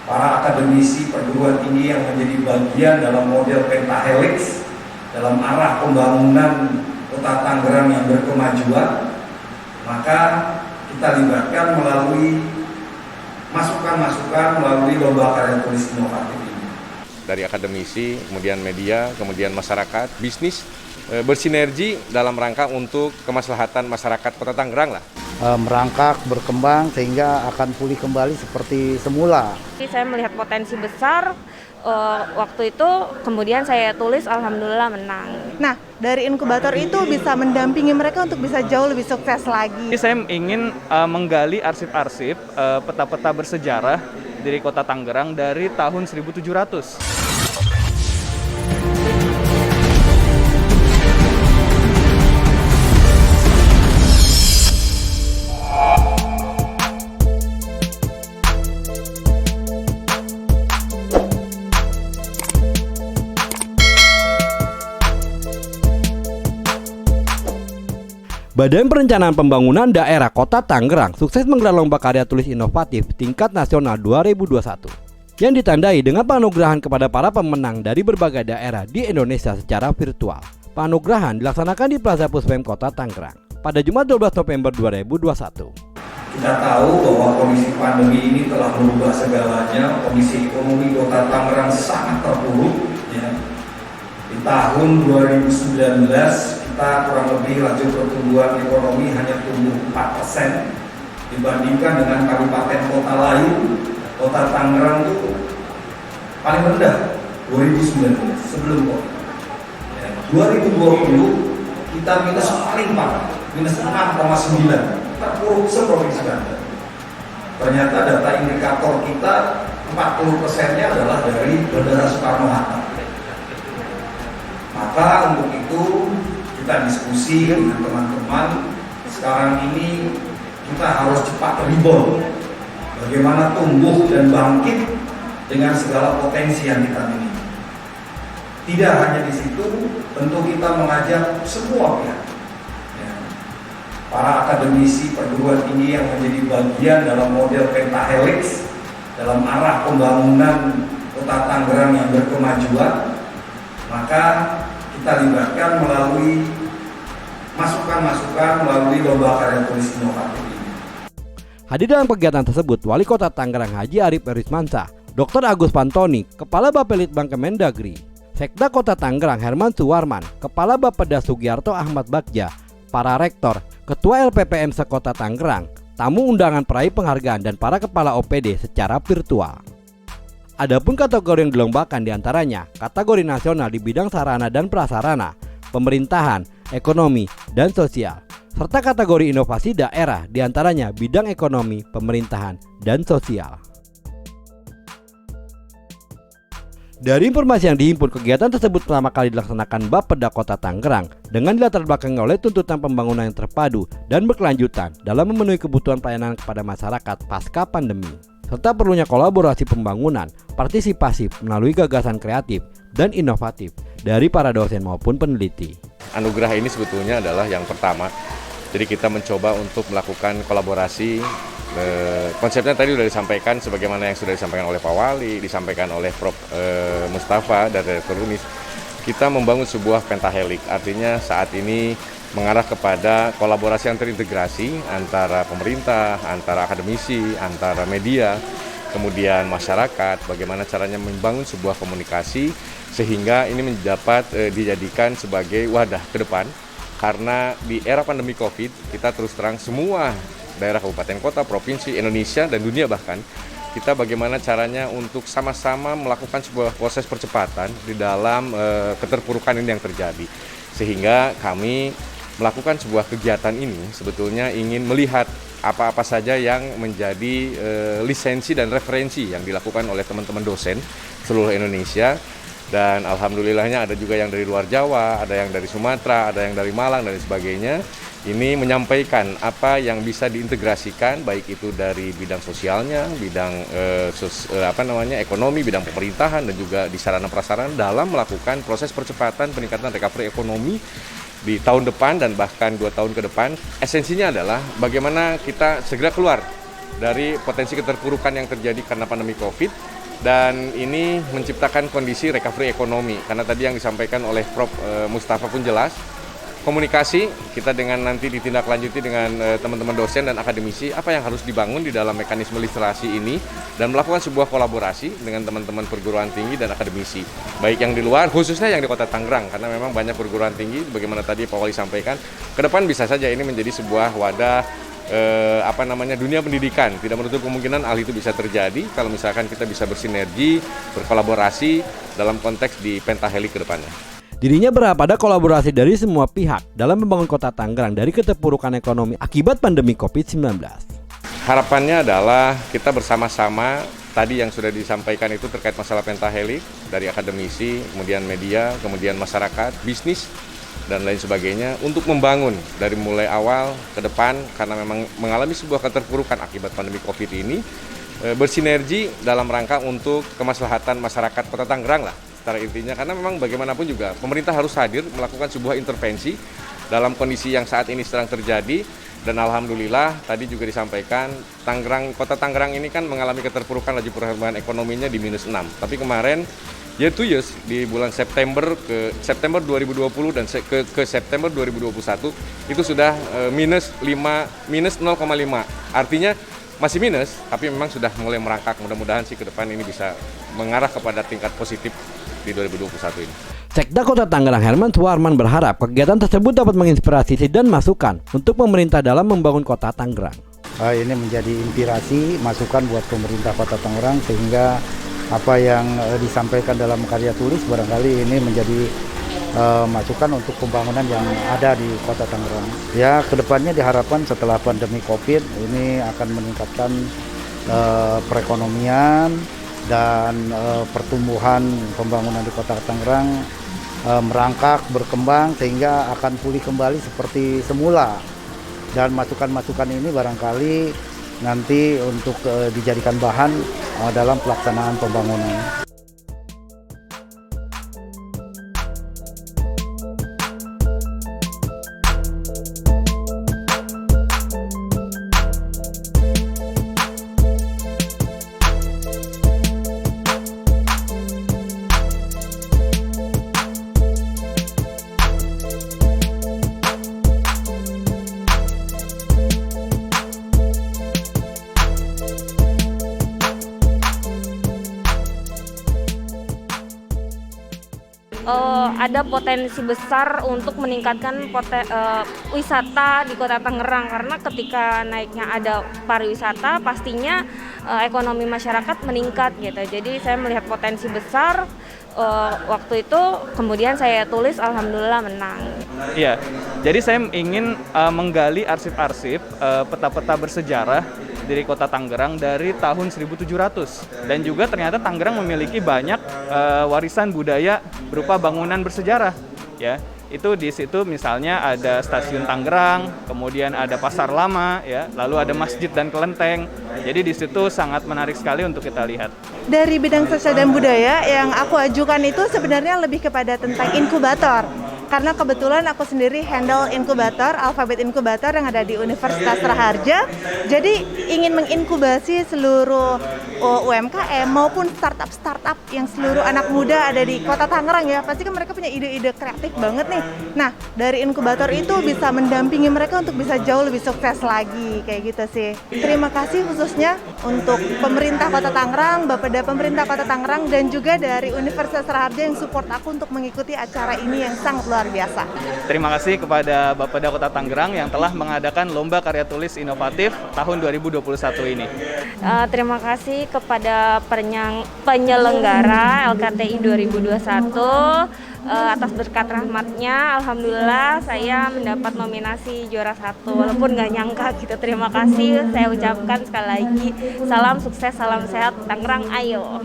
para akademisi perguruan tinggi yang menjadi bagian dalam model pentahelix dalam arah pembangunan Kota Tangerang yang berkemajuan, maka kita libatkan melalui masukan-masukan melalui lomba karya tulis inovatif ini. Dari akademisi, kemudian media, kemudian masyarakat, bisnis bersinergi dalam rangka untuk kemaslahatan masyarakat Kota Tangerang lah. Merangkak, berkembang sehingga akan pulih kembali seperti semula. Saya melihat potensi besar waktu itu, kemudian saya tulis, alhamdulillah menang. Nah, dari inkubator itu bisa mendampingi mereka untuk bisa jauh lebih sukses lagi. Saya ingin menggali arsip-arsip peta-peta bersejarah dari Kota Tangerang dari tahun 1700. Badan Perencanaan Pembangunan Daerah Kota Tangerang sukses menggelar lomba karya tulis inovatif tingkat nasional 2021 yang ditandai dengan penganugerahan kepada para pemenang dari berbagai daerah di Indonesia secara virtual. Penganugerahan dilaksanakan di Plaza Puspem Kota Tangerang pada Jumat 12 November 2021. Kita tahu bahwa kondisi pandemi ini telah merubah segalanya. Kondisi ekonomi Kota Tangerang sangat terpuruk. Ya. Di tahun 2019 kita kurang lebih laju pertumbuhan ekonomi hanya tumbuh 4% dibandingkan dengan kabupaten kota lain. Kota Tangerang itu paling rendah 2019 sebelum COVID. Ya, 2020 kita minus paling parah, minus 6,9, terpuruk seprovinsi Banten. Ternyata data indikator kita 40%-nya adalah dari Bandara Soekarno-Hatta. Maka untuk itu kita diskusi dengan teman-teman. Sekarang ini kita harus cepat rebound. Bagaimana tumbuh dan bangkit dengan segala potensi yang kita miliki. Tidak hanya di situ, tentu kita mengajak semua pihak. Ya. Para akademisi perguruan tinggi yang menjadi bagian dalam model pentahelix dalam arah pembangunan Kota Tangerang yang berkemajuan, maka kita libatkan melalui masukan-masukan melalui lomba karya tulis inovatif ini. Hadir dalam kegiatan tersebut Wali Kota Tangerang Haji Arif Erismansyah, Dr. Agus Pantoni, Kepala Bapelitbang Kemendagri, Sekda Kota Tangerang Herman Suwarman, Kepala Bapeda Sugiarto Ahmad Bagja, para rektor, Ketua LPPM Sekota Tangerang, tamu undangan peraih penghargaan dan para kepala OPD secara virtual. Adapun kategori yang dilombakan diantaranya kategori nasional di bidang sarana dan prasarana, pemerintahan, ekonomi, dan sosial, serta kategori inovasi daerah diantaranya bidang ekonomi, pemerintahan, dan sosial. Dari informasi yang dihimpun, kegiatan tersebut pertama kali dilaksanakan Bapeda Kota Tangerang dengan dilatar belakangi oleh tuntutan pembangunan yang terpadu dan berkelanjutan dalam memenuhi kebutuhan pelayanan kepada masyarakat pasca pandemi, serta perlunya kolaborasi pembangunan, partisipasi melalui gagasan kreatif dan inovatif dari para dosen maupun peneliti. Anugerah ini sebetulnya adalah yang pertama. Jadi kita mencoba untuk melakukan kolaborasi. Konsepnya tadi sudah disampaikan sebagaimana yang sudah disampaikan oleh Pak Wali, disampaikan oleh Prof. Mustafa dari Direktur UNIS. Kita membangun sebuah pentahelix, artinya saat ini mengarah kepada kolaborasi yang terintegrasi antara pemerintah, antara akademisi, antara media, kemudian masyarakat, bagaimana caranya membangun sebuah komunikasi sehingga ini dapat dijadikan sebagai wadah ke depan. Karena di era pandemi COVID, kita terus terang semua daerah kabupaten kota, provinsi, Indonesia, dan dunia bahkan, kita bagaimana caranya untuk sama-sama melakukan sebuah proses percepatan di dalam keterpurukan ini yang terjadi. Sehingga kami melakukan sebuah kegiatan ini sebetulnya ingin melihat apa-apa saja yang menjadi lisensi dan referensi yang dilakukan oleh teman-teman dosen seluruh Indonesia. Dan alhamdulillahnya ada juga yang dari luar Jawa, ada yang dari Sumatera, ada yang dari Malang dan sebagainya. Ini menyampaikan apa yang bisa diintegrasikan, baik itu dari bidang sosialnya, bidang ekonomi, bidang pemerintahan, dan juga di sarana prasarana dalam melakukan proses percepatan peningkatan recovery ekonomi di tahun depan dan bahkan 2 tahun ke depan. Esensinya adalah bagaimana kita segera keluar dari potensi keterpurukan yang terjadi karena pandemi COVID dan ini menciptakan kondisi recovery ekonomi karena tadi yang disampaikan oleh Prof. Mustafa pun jelas. Komunikasi kita dengan nanti ditindaklanjuti dengan teman-teman dosen dan akademisi apa yang harus dibangun di dalam mekanisme literasi ini dan melakukan sebuah kolaborasi dengan teman-teman perguruan tinggi dan akademisi baik yang di luar khususnya yang di Kota Tangerang karena memang banyak perguruan tinggi bagaimana tadi Pak Wali sampaikan ke depan bisa saja ini menjadi sebuah wadah dunia pendidikan. Tidak menutup kemungkinan hal itu bisa terjadi kalau misalkan kita bisa bersinergi, berkolaborasi dalam konteks di Pentaheli ke depannya. Dirinya berharap ada kolaborasi dari semua pihak dalam membangun Kota Tangerang dari keterpurukan ekonomi akibat pandemi COVID-19. Harapannya adalah kita bersama-sama tadi yang sudah disampaikan itu terkait masalah Pentaheli dari akademisi, kemudian media, kemudian masyarakat, bisnis, dan lain sebagainya untuk membangun dari mulai awal ke depan karena memang mengalami sebuah keterpurukan akibat pandemi COVID ini bersinergi dalam rangka untuk kemaslahatan masyarakat Kota Tangerang lah. Secara intinya karena memang bagaimanapun juga pemerintah harus hadir melakukan sebuah intervensi dalam kondisi yang saat ini sedang terjadi dan alhamdulillah tadi juga disampaikan Kota Tangerang ini kan mengalami keterpurukan laju pertumbuhan ekonominya di -6. Tapi kemarin year to year di bulan September 2020 dan ke September 2021 itu sudah -0,5. Artinya masih minus tapi memang sudah mulai merangkak. Mudah-mudahan sih ke depan ini bisa mengarah kepada tingkat positif di 2021 ini. Sekda Kota Tangerang Herman Suwarman berharap kegiatan tersebut dapat menginspirasi dan masukan untuk pemerintah dalam membangun Kota Tangerang. Ini menjadi inspirasi, masukan buat pemerintah Kota Tangerang sehingga apa yang disampaikan dalam karya tulis barangkali ini menjadi masukan untuk pembangunan yang ada di Kota Tangerang. Ya, kedepannya diharapkan setelah pandemi COVID ini akan meningkatkan perekonomian dan pertumbuhan pembangunan di Kota Tangerang merangkak, berkembang sehingga akan pulih kembali seperti semula. Dan masukan-masukan ini barangkali nanti untuk dijadikan bahan dalam pelaksanaan pembangunan. Ada potensi besar untuk meningkatkan wisata di Kota Tangerang karena ketika naiknya ada pariwisata pastinya ekonomi masyarakat meningkat gitu. Jadi saya melihat potensi besar waktu itu kemudian saya tulis alhamdulillah menang. Iya, jadi saya ingin menggali arsip-arsip peta-peta bersejarah dari Kota Tangerang dari tahun 1700 dan juga ternyata Tangerang memiliki banyak warisan budaya berupa bangunan bersejarah ya. Itu di situ misalnya ada Stasiun Tangerang, kemudian ada Pasar Lama ya, lalu ada masjid dan kelenteng. Jadi di situ sangat menarik sekali untuk kita lihat. Dari bidang sosial dan budaya yang aku ajukan itu sebenarnya lebih kepada tentang inkubator. Karena kebetulan aku sendiri handle inkubator, Alfabet Inkubator yang ada di Universitas Raharja. Jadi ingin menginkubasi seluruh UMKM maupun startup yang seluruh anak muda ada di Kota Tangerang ya. Pasti kan mereka punya ide-ide kreatif banget nih. Nah, dari inkubator itu bisa mendampingi mereka untuk bisa jauh lebih sukses lagi kayak gitu sih. Terima kasih khususnya untuk pemerintah Kota Tangerang, Bapeda pemerintah Kota Tangerang dan juga dari Universitas Raharja yang support aku untuk mengikuti acara ini yang sangat luar biasa. Terima kasih kepada Bapeda Kota Tangerang yang telah mengadakan Lomba Karya Tulis Inovatif tahun 2021 ini. Terima kasih kepada penyelenggara LKTI 2021 atas berkat rahmatnya. Alhamdulillah saya mendapat nominasi juara 1 walaupun nggak nyangka gitu. Terima kasih saya ucapkan sekali lagi. Salam sukses, salam sehat, Tangerang ayo.